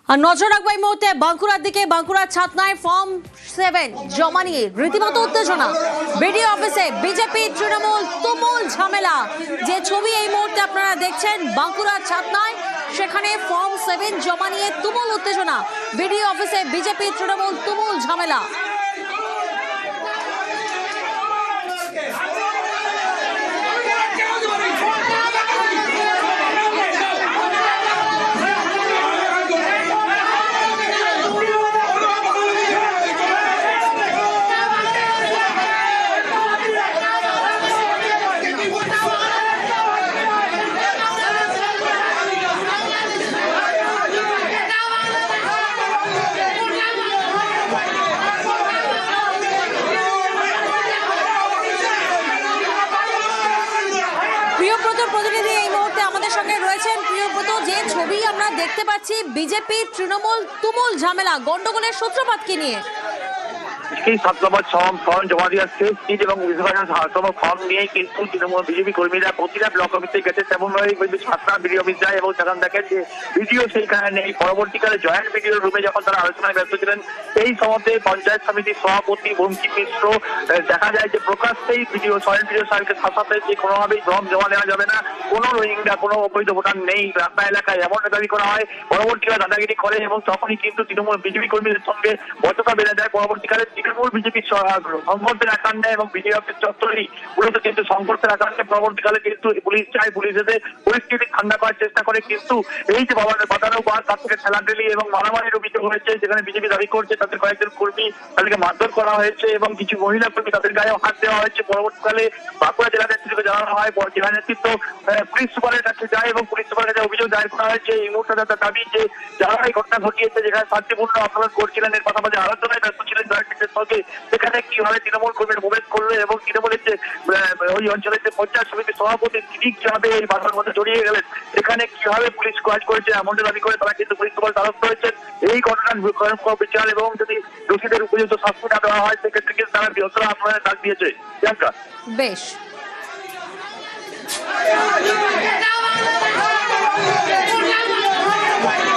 আর নজর রাখবো এই মুহূর্তে বাঁকুড়ার দিকে। বাঁকুড়ার ছাতনায় ফর্ম 7 জমা নিয়ে রীতিমতো উত্তেজনা। বিডিও অফিসে বিজেপি তৃণমূল তুমুল ঝামেলা। যে ছবি এই মুহূর্তে আপনারা দেখছেন বাঁকুড়ার ছাতনায়, সেখানে ফর্ম 7 জমা নিয়ে তুমুল উত্তেজনা। বিডিও অফিসে বিজেপি তৃণমূল তুমুল ঝামেলা। প্রিয়ব্রতর প্রতিনিধি এই মুহূর্তে আমাদের সঙ্গে রয়েছেন। প্রিয়ব্রত, যে ছবি আমরা দেখতে পাচ্ছি, বিজেপি তৃণমূল তুমুল ঝামেলা, গন্ডগোলের সূত্রপাত কি নিয়ে? 7 নম্বর ফর্ম জমা দিয়ে আসছে এবং ফর্ম নিয়ে কিন্তু তৃণমূল বিজেপি কর্মীরা প্রতিটা ব্লক অফিসে গেছে। তেমনভাবে ছাত্রা বিডিও অফিস যায় এবং সেখান দেখেন যে ভিডিও সেইখানে নেই। পরবর্তীকালে জয়েন্ট ভিডিও রুমে যখন তারা আলোচনায় ব্যস্ত ছিলেন, এই সময় পঞ্চায়েত সমিতির সভাপতি বঙ্কিম মিশ্র দেখা যায় যে প্রকাশ্যেই জয়েন্ট ভিডিও সাহেবকে শাসাতে যে কোনোভাবেই ফর্ম জমা নেওয়া যাবে না, কোনো রোহিঙ্গা কোনো অবৈধ ভোটার নেই রাস্তা এলাকায়, এমন দাবি করা হয়। পরবর্তীকালে দাদাগিরি করে এবং তখনই কিন্তু তৃণমূল বিজেপি কর্মীদের সঙ্গে বচসা বেড়ে যায়। পরবর্তীকালে তৃণমূল বিজেপি সংঘর্ষের আকার নেয় এবং বিডিও অফিস চত্বরেই মূলত কিন্তু সংঘর্ষের আকার নেয়। পরবর্তীকালে কিন্তু পুলিশ চায়, পুলিশ এসে পরিস্থিতি ঠান্ডা করার চেষ্টা করে, কিন্তু এই যে বাতানুবাদ তার থেকে ঠেলাঠেলি এবং মারামারির অভিযোগ হয়েছে। যেখানে বিজেপি দাবি করছে তাদের কয়েকজন কর্মী তাদেরকে মারধর করা হয়েছে এবং কিছু মহিলা কর্মী তাদের গায়েও হাত দেওয়া হয়েছে। পরবর্তীকালে বাঁকুড়া জেলা নেতৃত্বকে জানানো হয়, জেলা নেতৃত্ব পুলিশ সুপারের কাছে যায় এবং পুলিশ সুপারের কাছে অভিযোগ দায়ের করা হয়েছে। এই মুহূর্তে তাদের দাবি যে যারা এই ঘটনা ঘটিয়েছে, যেখানে শান্তিপূর্ণ আন্দোলন করছিলেন, এর পাশাপাশি আলোচনায় ব্যস্ত ছিলেন জয়েন্টের সঙ্গে, সেখানে কিভাবে তৃণমূল কর্মীর প্রবেশ করলো এবং তৃণমূলের যে ওই অঞ্চলের যে পঞ্চায়েত সমিতির সভাপতি তিনি কিভাবে এই বাধার মধ্যে জড়িয়ে গেলেন, সেখানে কিভাবে পুলিশ কাজ করেছে এমনটা দাবি করে তারা কিন্তু পুলিশ সুপার দ্বারস্থ হয়েছেন। এই ঘটনার বিচার এবং যদি দোষীদের উপযুক্ত শাস্তি না দেওয়া হয়, সেক্ষেত্রে কিন্তু তারা বৃহত্তর আন্দোলনের ডাক দিয়েছে। প্রিয়াঙ্কা, বেশ। Come on!